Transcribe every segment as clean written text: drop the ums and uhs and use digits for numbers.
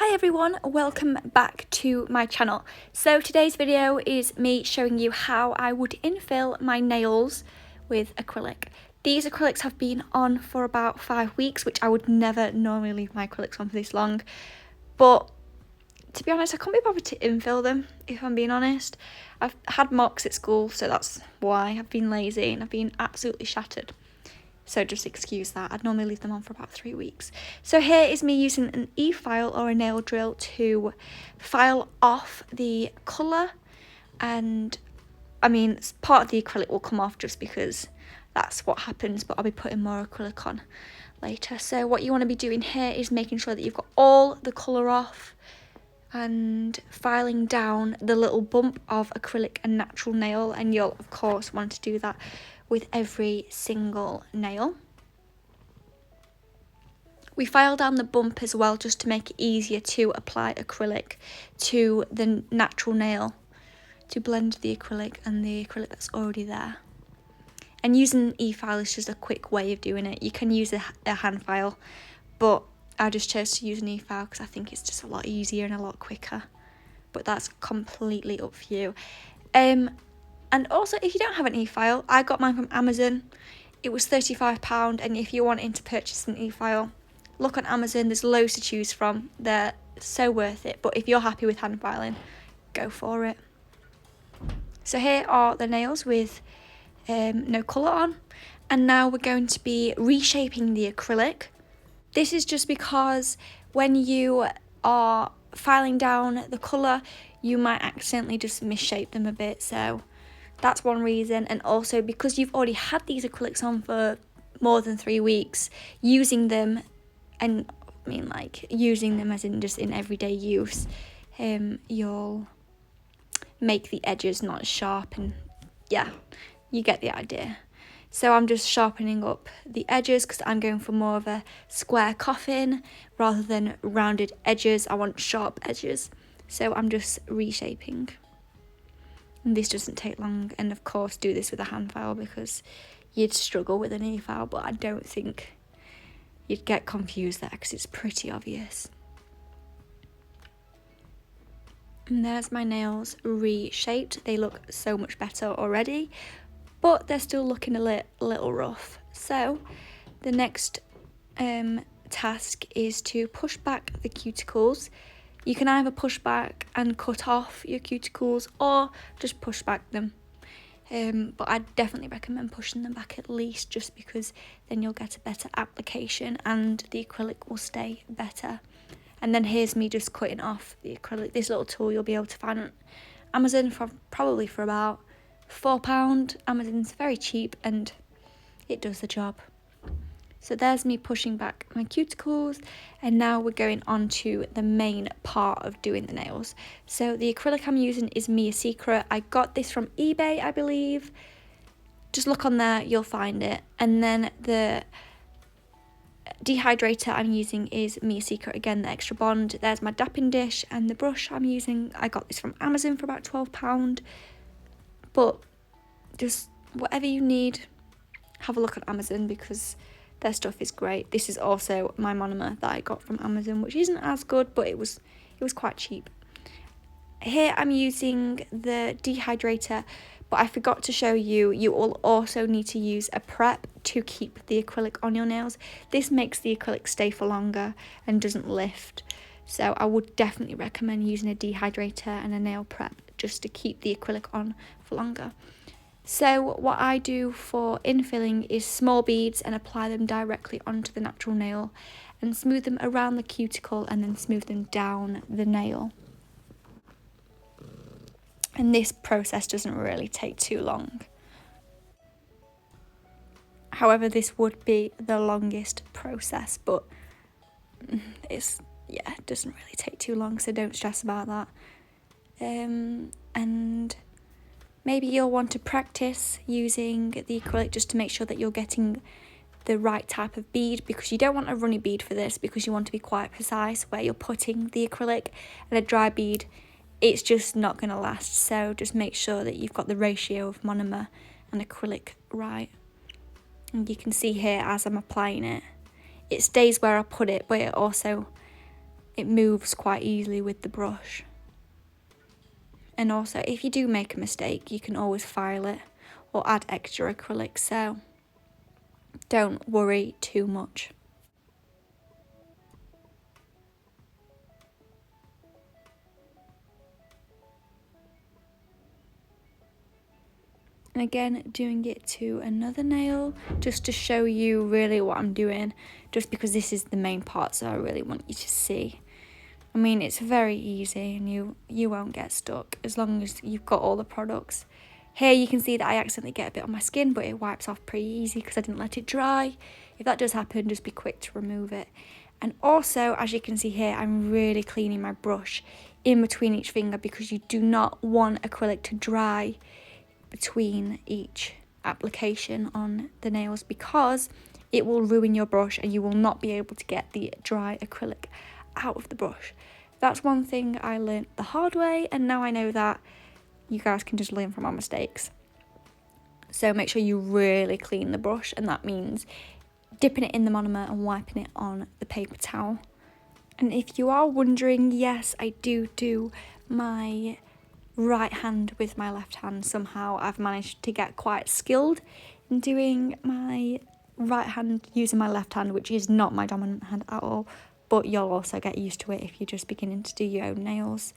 Hi everyone, welcome back to my channel. So today's video is me showing you how I would infill my nails with acrylic. These acrylics have been on for about 5 weeks, which I would never normally leave my acrylics on for this long. But to be honest, I can't be bothered to infill them, if I'm being honest. I've had mocks at school, so that's why I've been lazy and I've been absolutely shattered. So just excuse that. I'd normally leave them on for about 3 weeks. So here is me using an e-file or a nail drill to file off the colour. And I mean, part of the acrylic will come off just because that's what happens, but I'll be putting more acrylic on later. So what you want to be doing here is making sure that you've got all the colour off and filing down the little bump of acrylic and natural nail. And you'll of course want to do that with every single nail. We file down the bump as well just to make it easier to apply acrylic to the natural nail, to blend the acrylic and the acrylic that's already there. And using an e-file is just a quick way of doing it. You can use a hand file, but I just chose to use an e-file because I think it's just a lot easier and a lot quicker. But that's completely up for you. And also, if you don't have an e-file, I got mine from Amazon. It was £35, and if you're wanting to purchase an e-file, look on Amazon. There's loads to choose from. They're so worth it. But if you're happy with hand filing, go for it. So here are the nails with no colour on. And now we're going to be reshaping the acrylic. This is just because when you are filing down the colour, you might accidentally just misshape them a bit. So that's one reason. And also because you've already had these acrylics on for more than 3 weeks, using them, and I mean like using them as in just in everyday use, you'll make the edges not as sharp, and yeah, you get the idea. So I'm just sharpening up the edges because I'm going for more of a square coffin rather than rounded edges. I want sharp edges. So I'm just reshaping. And this doesn't take long, and of course do this with a hand file because you'd struggle with an e-file, but I don't think you'd get confused there because it's pretty obvious. And there's my nails reshaped. They look so much better already, but they're still looking a little rough. So the next task is to push back the cuticles. You can either push back and cut off your cuticles or just push back them. But I definitely recommend pushing them back at least, just because then you'll get a better application and the acrylic will stay better. And then here's me just cutting off the acrylic. This little tool you'll be able to find on Amazon probably for about £4. Amazon's very cheap and it does the job. So there's me pushing back my cuticles, and now we're going on to the main part of doing the nails. So the acrylic I'm using is Mia Secret. I got this from eBay, I believe. Just look on there, you'll find it. And then the dehydrator I'm using is Mia Secret, again, the extra bond. There's my Dappen dish, and the brush I'm using, I got this from Amazon for about £12. But just whatever you need, have a look at Amazon because their stuff is great. This is also my monomer that I got from Amazon, which isn't as good, but it was quite cheap. Here I'm using the dehydrator, but I forgot to show you, you will also need to use a prep to keep the acrylic on your nails. This makes the acrylic stay for longer and doesn't lift. So I would definitely recommend using a dehydrator and a nail prep just to keep the acrylic on for longer. So what I do for infilling is small beads and apply them directly onto the natural nail and smooth them around the cuticle and then smooth them down the nail. And this process doesn't really take too long. However, this would be the longest process, but it doesn't really take too long, so don't stress about that. And maybe you'll want to practice using the acrylic just to make sure that you're getting the right type of bead, because you don't want a runny bead for this because you want to be quite precise where you're putting the acrylic, and a dry bead, it's just not going to last. So just make sure that you've got the ratio of monomer and acrylic right. And you can see here as I'm applying it, it stays where I put it, but it also it moves quite easily with the brush. And also, if you do make a mistake, you can always file it or add extra acrylic, so don't worry too much. And again, doing it to another nail, just to show you really what I'm doing, just because this is the main part, so I really want you to see. I mean, it's very easy and you won't get stuck as long as you've got all the products. Here you can see that I accidentally get a bit on my skin, but it wipes off pretty easy because I didn't let it dry. If that does happen, just be quick to remove it. And also, as you can see here, I'm really cleaning my brush in between each finger because you do not want acrylic to dry between each application on the nails, because it will ruin your brush and you will not be able to get the dry acrylic out of the brush. That's one thing I learned the hard way, and now I know that you guys can just learn from our mistakes. So make sure you really clean the brush, and that means dipping it in the monomer and wiping it on the paper towel. And if you are wondering, yes, I do my right hand with my left hand. Somehow I've managed to get quite skilled in doing my right hand using my left hand, which is not my dominant hand at all, but you'll also get used to it if you're just beginning to do your own nails.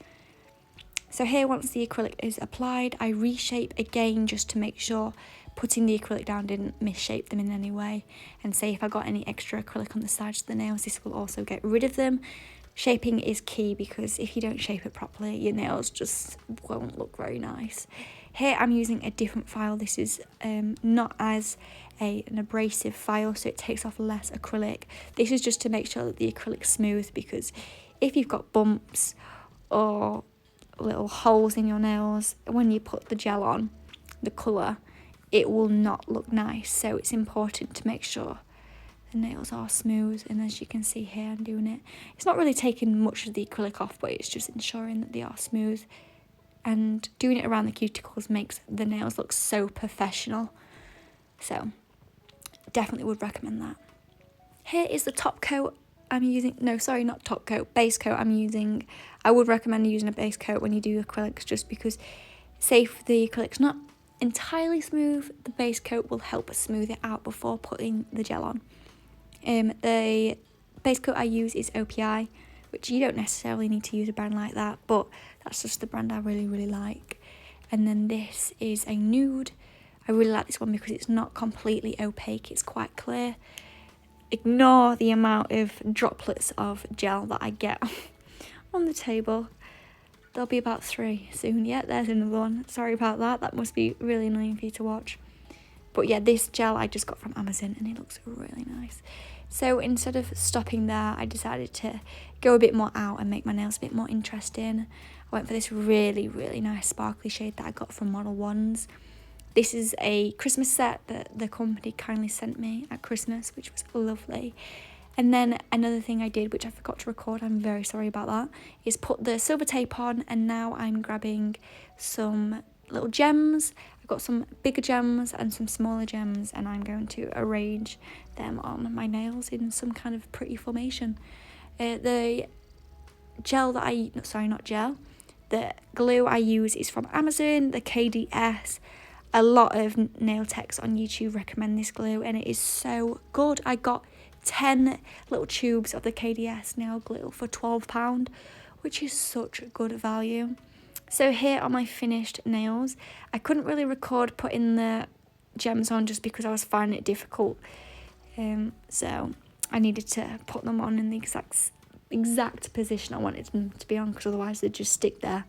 So here, once the acrylic is applied, I reshape again just to make sure putting the acrylic down didn't misshape them in any way, and say if I got any extra acrylic on the sides of the nails, this will also get rid of them. Shaping is key, because if you don't shape it properly, your nails just won't look very nice. Here I'm using a different file. This is not as an abrasive file, so it takes off less acrylic. This is just to make sure that the acrylic's smooth, because if you've got bumps or little holes in your nails, when you put the gel on, the colour, it will not look nice. So it's important to make sure the nails are smooth, and as you can see here, I'm doing it. It's not really taking much of the acrylic off, but it's just ensuring that they are smooth. And doing it around the cuticles makes the nails look so professional. So definitely would recommend that. Here is the top coat I'm using. No, sorry, not top coat, base coat I'm using. I would recommend using a base coat when you do acrylics, just because, say if the acrylic's not entirely smooth, the base coat will help smooth it out before putting the gel on. The base coat I use is OPI, which you don't necessarily need to use a brand like that, but that's just the brand I really like. And then this is a nude. I really like this one because it's not completely opaque, it's quite clear. Ignore the amount of droplets of gel that I get on the table. There'll be about 3 soon. Yeah, there's another one. Sorry about that. That must be really annoying for you to watch. But yeah, this gel I just got from Amazon and it looks really nice. So instead of stopping there, I decided to go a bit more out and make my nails a bit more interesting. I went for this really nice sparkly shade that I got from Model Ones. This is a Christmas set that the company kindly sent me at Christmas, which was lovely. And then another thing I did, which I forgot to record, I'm very sorry about that, is put the silver tape on, and now I'm grabbing some little gems. I've got some bigger gems and some smaller gems, and I'm going to arrange them on my nails in some kind of pretty formation. The gel that the glue I use is from Amazon, the KDS. A lot of nail techs on YouTube recommend this glue, and it is so good. I got 10 little tubes of the KDS nail glue for £12, which is such good value. So here are my finished nails. I couldn't really record putting the gems on just because I was finding it difficult. So I needed to put them on in the exact position I wanted them to be on, because otherwise they'd just stick there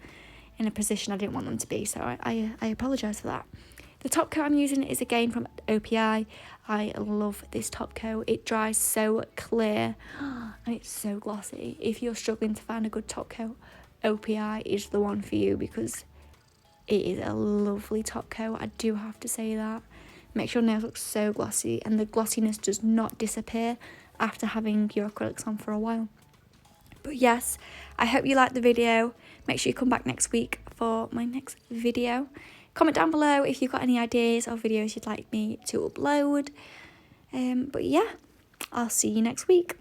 in a position I didn't want them to be. So I apologise for that. The top coat I'm using is again from OPI. I love this top coat. It dries so clear and it's so glossy. If you're struggling to find a good top coat, OPI is the one for you, because it is a lovely top coat. I do have to say that. Makes your nails look so glossy, and the glossiness does not disappear after having your acrylics on for a while. But yes, I hope you liked the video. Make sure you come back next week for my next video. Comment down below if you've got any ideas or videos you'd like me to upload. But yeah, I'll see you next week.